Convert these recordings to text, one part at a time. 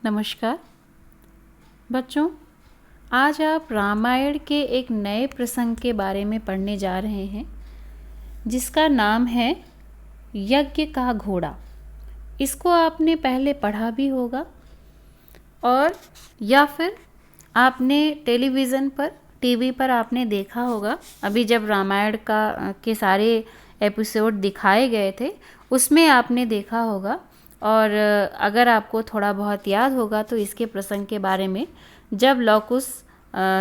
नमस्कार बच्चों, आज आप रामायण के एक नए प्रसंग के बारे में पढ़ने जा रहे हैं जिसका नाम है यज्ञ का घोड़ा। इसको आपने पहले पढ़ा भी होगा और या फिर आपने टेलीविज़न पर टीवी पर आपने देखा होगा। अभी जब रामायण के सारे एपिसोड दिखाए गए थे उसमें आपने देखा होगा। और अगर आपको थोड़ा बहुत याद होगा तो इसके प्रसंग के बारे में, जब लव कुश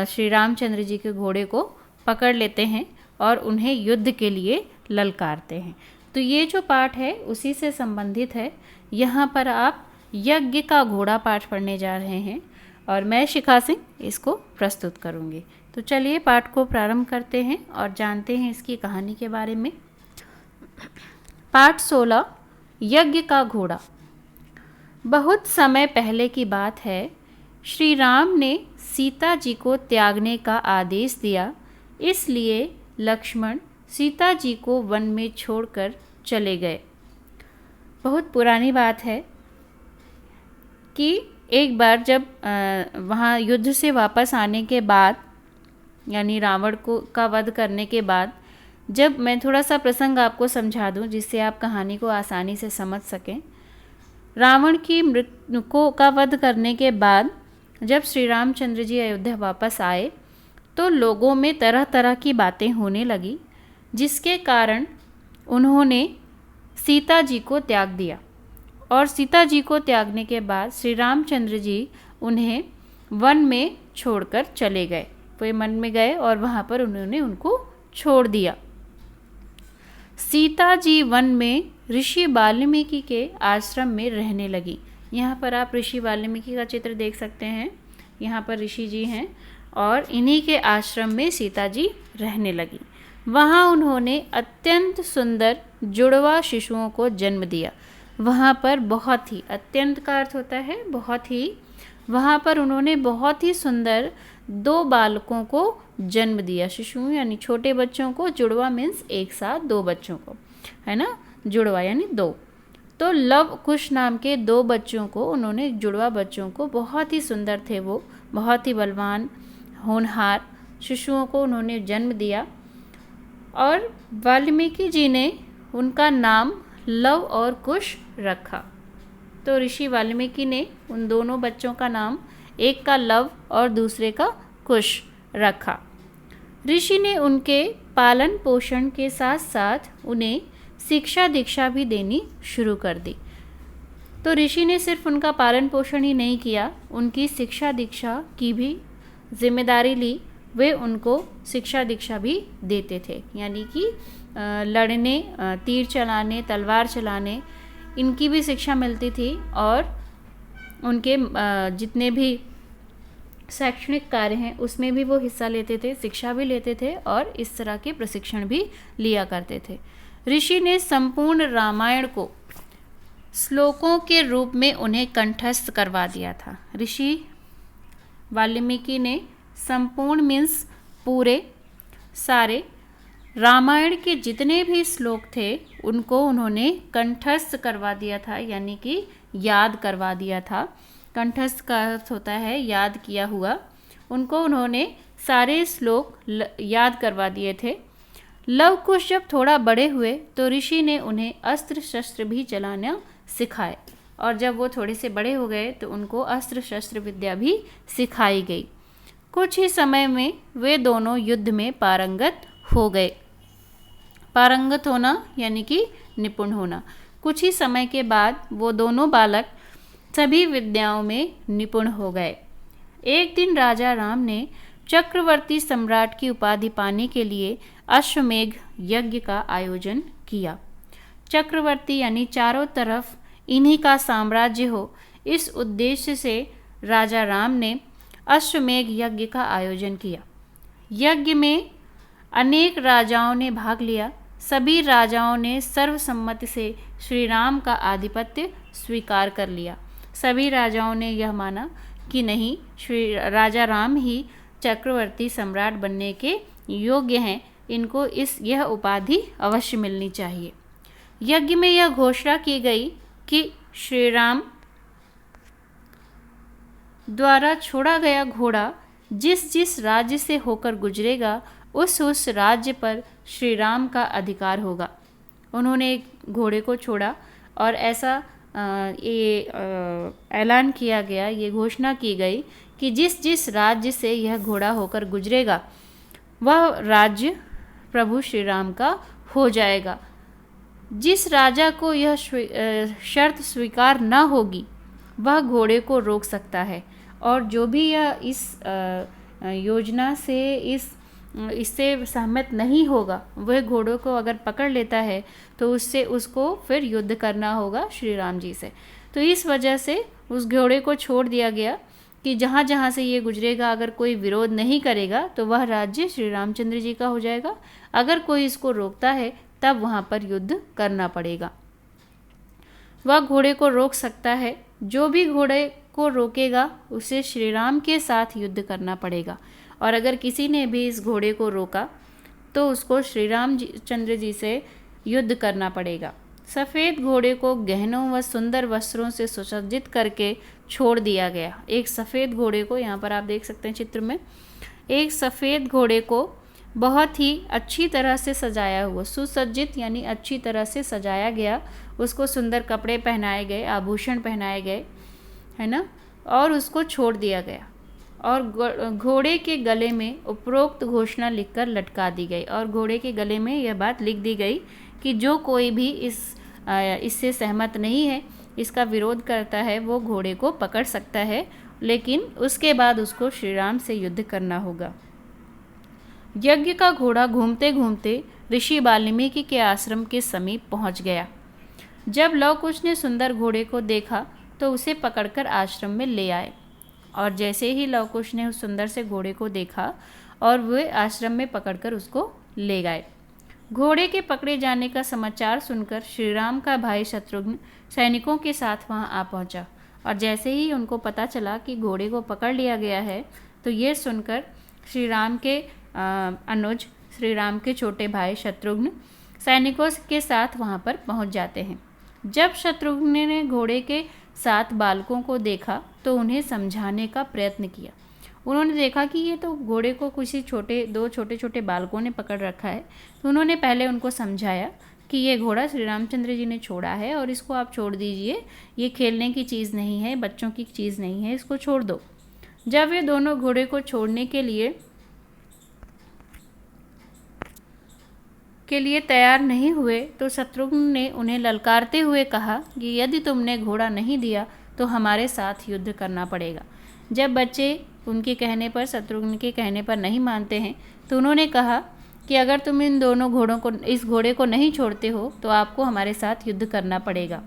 श्री रामचंद्र जी के घोड़े को पकड़ लेते हैं और उन्हें युद्ध के लिए ललकारते हैं, तो ये जो पाठ है उसी से संबंधित है। यहाँ पर आप यज्ञ का घोड़ा पाठ पढ़ने जा रहे हैं और मैं शिखा सिंह इसको प्रस्तुत करूँगी। तो चलिए पाठ को प्रारंभ करते हैं और जानते हैं इसकी कहानी के बारे में। पाठ 16 यज्ञ का घोड़ा। बहुत समय पहले की बात है। श्री राम ने सीता जी को त्यागने का आदेश दिया, इसलिए लक्ष्मण सीता जी को वन में छोड़कर चले गए। बहुत पुरानी बात है कि एक बार जब वहाँ युद्ध से वापस आने के बाद, यानी रावण का वध करने के बाद, जब मैं थोड़ा सा प्रसंग आपको समझा दूं जिससे आप कहानी को आसानी से समझ सकें। रावण की मृत्यु का वध करने के बाद जब श्री रामचंद्र जी अयोध्या वापस आए तो लोगों में तरह तरह की बातें होने लगी, जिसके कारण उन्होंने सीता जी को त्याग दिया। और सीता जी को त्यागने के बाद श्री रामचंद्र जी उन्हें वन में छोड़कर चले गए। वे वन में गए और वहाँ पर उन्होंने उनको छोड़ दिया। सीता जी वन में ऋषि वाल्मीकि के आश्रम में रहने लगी। यहाँ पर आप ऋषि वाल्मीकि का चित्र देख सकते हैं। यहाँ पर ऋषि जी हैं और इन्हीं के आश्रम में सीता जी रहने लगी। वहाँ उन्होंने अत्यंत सुंदर जुड़वा शिशुओं को जन्म दिया। वहाँ पर बहुत ही, अत्यंत का अर्थ होता है बहुत ही, वहाँ पर उन्होंने बहुत ही सुंदर 2 बालकों को जन्म दिया। शिशु यानी छोटे बच्चों को, जुड़वा मीन्स एक साथ 2 बच्चों को, है ना, जुड़वा यानी 2। तो लव कुश नाम के 2 बच्चों को उन्होंने, जुड़वा बच्चों को, बहुत ही सुंदर थे वो, बहुत ही बलवान होनहार शिशुओं को उन्होंने जन्म दिया। और वाल्मीकि जी ने उनका नाम लव और कुश रखा। तो ऋषि वाल्मीकि ने उन दोनों बच्चों का नाम, एक का लव और दूसरे का कुश रखा। ऋषि ने उनके पालन पोषण के साथ साथ उन्हें शिक्षा दीक्षा भी देनी शुरू कर दी। तो ऋषि ने सिर्फ उनका पालन पोषण ही नहीं किया, उनकी शिक्षा दीक्षा की भी जिम्मेदारी ली। वे उनको शिक्षा दीक्षा भी देते थे, यानी कि लड़ने, तीर चलाने, तलवार चलाने, इनकी भी शिक्षा मिलती थी। और उनके जितने भी शैक्षणिक कार्य हैं उसमें भी वो हिस्सा लेते थे, शिक्षा भी लेते थे और इस तरह के प्रशिक्षण भी लिया करते थे। ऋषि ने संपूर्ण रामायण को श्लोकों के रूप में उन्हें कंठस्थ करवा दिया था। ऋषि वाल्मीकि ने संपूर्ण मीन्स पूरे सारे रामायण के जितने भी श्लोक थे उनको उन्होंने कंठस्थ करवा दिया था, यानी कि याद करवा दिया था। कंठस्थ का अर्थ होता है याद किया हुआ। उनको उन्होंने सारे श्लोक याद करवा दिए थे। लव कुश जब थोड़ा बड़े हुए तो ऋषि ने उन्हें अस्त्र शस्त्र भी चलाना सिखाए, और जब वो थोड़े से बड़े हो गए तो उनको अस्त्र शस्त्र विद्या भी सिखाई गई। कुछ ही समय में वे दोनों युद्ध में पारंगत हो गए। पारंगत होना यानी कि निपुण होना। कुछ ही समय के बाद वो दोनों बालक सभी विद्याओं में निपुण हो गए। एक दिन राजा राम ने चक्रवर्ती सम्राट की उपाधि पाने के लिए अश्वमेध यज्ञ का आयोजन किया। चक्रवर्ती यानी चारों तरफ इन्हीं का साम्राज्य हो, इस उद्देश्य से राजा राम ने अश्वमेध यज्ञ का आयोजन किया। यज्ञ में अनेक राजाओं ने भाग लिया। सभी राजाओं ने सर्वसम्मति से श्री राम का आधिपत्य स्वीकार कर लिया। सभी राजाओं ने यह माना कि नहीं, श्री राजा राम ही चक्रवर्ती सम्राट बनने के योग्य हैं, इनको यह उपाधि अवश्य मिलनी चाहिए। यज्ञ में यह घोषणा की गई कि श्री राम द्वारा छोड़ा गया घोड़ा जिस जिस राज्य से होकर गुजरेगा उस राज्य पर श्री राम का अधिकार होगा। उन्होंने एक घोड़े को छोड़ा और ऐसा ऐलान किया गया, ये घोषणा की गई कि जिस जिस राज्य से यह घोड़ा होकर गुजरेगा वह राज्य प्रभु श्री राम का हो जाएगा। जिस राजा को यह शर्त स्वीकार न होगी वह घोड़े को रोक सकता है, और जो भी यह इस योजना से इससे सहमत नहीं होगा वह घोड़ों को अगर पकड़ लेता है तो उसको फिर युद्ध करना होगा श्री राम जी से। तो इस वजह से उस घोड़े को छोड़ दिया गया कि जहाँ जहाँ से ये गुजरेगा अगर कोई विरोध नहीं करेगा तो वह राज्य श्री रामचंद्र जी का हो जाएगा, अगर कोई इसको रोकता है तब वहाँ पर युद्ध करना पड़ेगा। वह घोड़े को रोक सकता है, जो भी घोड़े को रोकेगा उसे श्री राम के साथ युद्ध करना पड़ेगा, और अगर किसी ने भी इस घोड़े को रोका तो उसको श्री राम चंद्र जी से युद्ध करना पड़ेगा। सफ़ेद घोड़े को गहनों व सुंदर वस्त्रों से सुसज्जित करके छोड़ दिया गया। एक सफ़ेद घोड़े को, यहाँ पर आप देख सकते हैं चित्र में, एक सफ़ेद घोड़े को बहुत ही अच्छी तरह से सजाया हुआ, सुसज्जित यानी अच्छी तरह से सजाया गया, उसको सुंदर कपड़े पहनाए गए, आभूषण पहनाए गए, है ना, और उसको छोड़ दिया गया। और घोड़े के गले में उपरोक्त घोषणा लिखकर लटका दी गई, और घोड़े के गले में यह बात लिख दी गई कि जो कोई भी इससे सहमत नहीं है, इसका विरोध करता है, वो घोड़े को पकड़ सकता है, लेकिन उसके बाद उसको श्री राम से युद्ध करना होगा। यज्ञ का घोड़ा घूमते घूमते ऋषि वाल्मीकि के आश्रम के समीप पहुंच गया। जब लव कुश ने सुंदर घोड़े को देखा तो उसे पकड़कर आश्रम में ले आए, और जैसे ही लव कुश ने उस सुंदर से घोड़े को देखा और वे आश्रम में पकड़कर उसको ले गए। घोड़े के पकड़े जाने का समाचार सुनकर श्री राम का भाई शत्रुघ्न सैनिकों के साथ वहां आ पहुंचा, और जैसे ही उनको पता चला कि घोड़े को पकड़ लिया गया है तो ये सुनकर श्री राम के अनुज, श्री राम के छोटे भाई शत्रुघ्न सैनिकों के साथ वहां पर पहुंच जाते हैं। जब शत्रुघ्न ने घोड़े के साथ बालकों को देखा तो उन्हें समझाने का प्रयत्न किया। उन्होंने देखा कि ये तो घोड़े को किसी दो छोटे छोटे बालकों ने पकड़ रखा है, तो उन्होंने पहले उनको समझाया कि ये घोड़ा श्री रामचंद्र जी ने छोड़ा है और इसको आप छोड़ दीजिए, ये खेलने की चीज़ नहीं है, बच्चों की चीज़ नहीं है, इसको छोड़ दो। जब वे दोनों घोड़े को छोड़ने के लिए तैयार नहीं हुए तो शत्रुघ्न ने उन्हें ललकारते हुए कहा कि यदि तुमने घोड़ा नहीं दिया तो हमारे साथ युद्ध करना पड़ेगा। जब बच्चे उनके कहने पर, शत्रुघ्न के कहने पर नहीं मानते हैं तो उन्होंने कहा कि अगर तुम इन दोनों इस घोड़े को नहीं छोड़ते हो तो आपको हमारे साथ युद्ध करना पड़ेगा।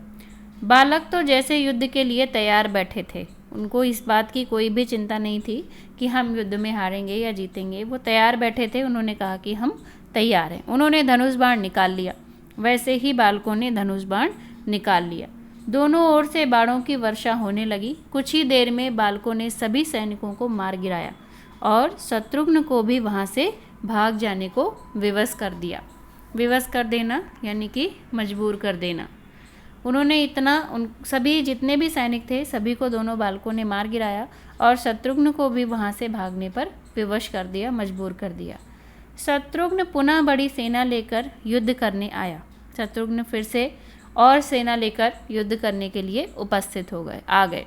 बालक तो जैसे युद्ध के लिए तैयार बैठे थे, उनको इस बात की कोई भी चिंता नहीं थी कि हम युद्ध में हारेंगे या जीतेंगे, वो तैयार बैठे थे। उन्होंने कहा कि हम तैयार हैं। उन्होंने धनुष बाण निकाल लिया, वैसे ही बालकों ने धनुष बाण निकाल लिया। दोनों ओर से बाणों की वर्षा होने लगी। कुछ ही देर में बालकों ने सभी सैनिकों को मार गिराया और शत्रुघ्न को भी वहाँ से भाग जाने को विवश कर दिया। विवश कर देना यानी कि मजबूर कर देना। उन्होंने सभी जितने भी सैनिक थे सभी को दोनों बालकों ने मार गिराया और शत्रुघ्न को भी वहाँ से भागने पर विवश कर दिया, मजबूर कर दिया। शत्रुघ्न पुनः बड़ी सेना लेकर युद्ध करने आया। शत्रुघ्न फिर से और सेना लेकर युद्ध करने के लिए उपस्थित आ गए।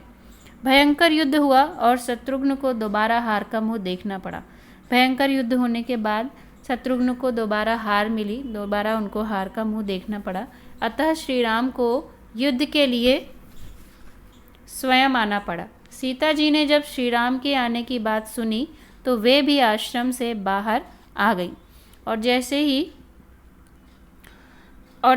भयंकर युद्ध हुआ और शत्रुघ्न को दोबारा हार का मुँह देखना पड़ा। भयंकर युद्ध होने के बाद शत्रुघ्न को दोबारा हार मिली, दोबारा उनको हार का मुँह देखना पड़ा। अतः श्री राम को युद्ध के लिए स्वयं आना पड़ा। सीता जी ने जब श्री राम के आने की बात सुनी तो वे भी आश्रम से बाहर आ गई, और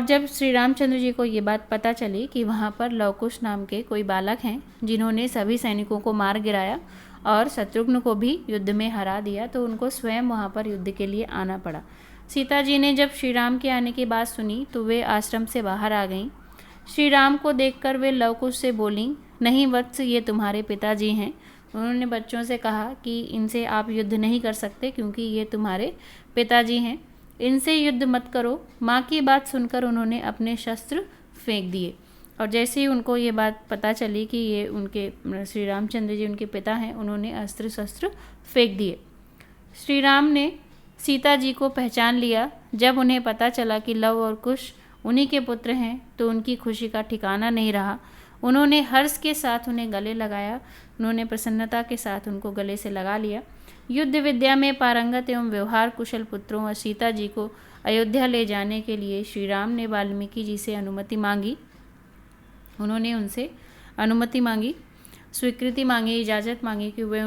जब श्री रामचंद्र जी को ये बात पता चली कि वहाँ पर लव कुश नाम के कोई बालक हैं जिन्होंने सभी सैनिकों को मार गिराया और शत्रुघ्न को भी युद्ध में हरा दिया, तो उनको स्वयं वहाँ पर युद्ध के लिए आना पड़ा। सीता जी ने जब श्री राम के आने की बात सुनी तो वे आश्रम से बाहर आ गईं। श्री राम को देखकर वे लव कुश से बोलीं, नहीं वत्स, ये तुम्हारे पिताजी हैं। उन्होंने बच्चों से कहा कि इनसे आप युद्ध नहीं कर सकते क्योंकि ये तुम्हारे पिताजी हैं, इनसे युद्ध मत करो। माँ की बात सुनकर उन्होंने अपने शस्त्र फेंक दिए और जैसे ही उनको ये बात पता चली कि ये उनके श्री रामचंद्र जी उनके पिता हैं, उन्होंने अस्त्र शस्त्र फेंक दिए। श्री राम ने सीता जी को पहचान लिया। जब उन्हें पता चला कि लव और कुश उन्हीं के पुत्र हैं तो उनकी खुशी का ठिकाना नहीं रहा। उन्होंने हर्ष के साथ उन्हें गले लगाया, उन्होंने प्रसन्नता के साथ उनको गले से लगा लिया। युद्ध विद्या में पारंगत एवं व्यवहार कुशल पुत्रों और सीता जी को अयोध्या ले जाने के लिए श्री राम ने वाल्मीकि जी से अनुमति मांगी। उन्होंने उनसे अनुमति मांगी, स्वीकृति मांगी, इजाज़त मांगी कि वे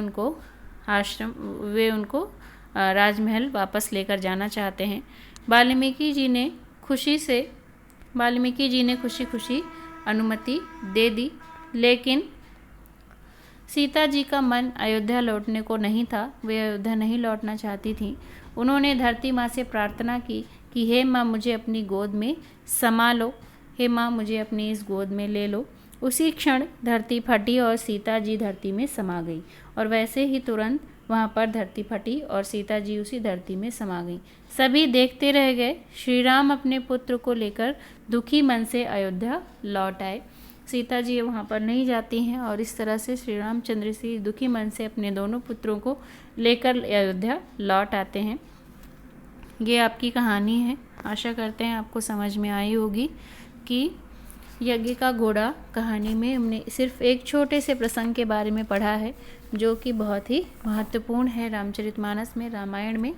उनको राजमहल वापस लेकर जाना चाहते हैं। वाल्मीकि जी ने खुशी खुशी अनुमति दे दी, लेकिन सीता जी का मन अयोध्या लौटने को नहीं था। वे अयोध्या नहीं लौटना चाहती थीं। उन्होंने धरती माँ से प्रार्थना की कि हे माँ, मुझे अपनी गोद में समा लो, हे माँ, मुझे अपनी इस गोद में ले लो। उसी क्षण धरती फटी और सीता जी धरती में समा गई, और वैसे ही तुरंत वहाँ पर धरती फटी और सीता जी उसी धरती में समा गई। सभी देखते रह गए। श्री राम अपने पुत्र को लेकर दुखी मन से अयोध्या लौट आए। सीता जी वहाँ पर नहीं जाती हैं और इस तरह से श्री रामचंद्र जी दुखी मन से अपने दोनों पुत्रों को लेकर अयोध्या लौट आते हैं। ये आपकी कहानी है। आशा करते हैं आपको समझ में आई होगी कि यज्ञ का घोड़ा कहानी में हमने सिर्फ एक छोटे से प्रसंग के बारे में पढ़ा है, जो कि बहुत ही महत्वपूर्ण है रामचरितमानस में, रामायण में।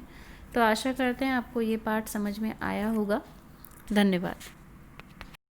तो आशा करते हैं आपको ये पाठ समझ में आया होगा। धन्यवाद।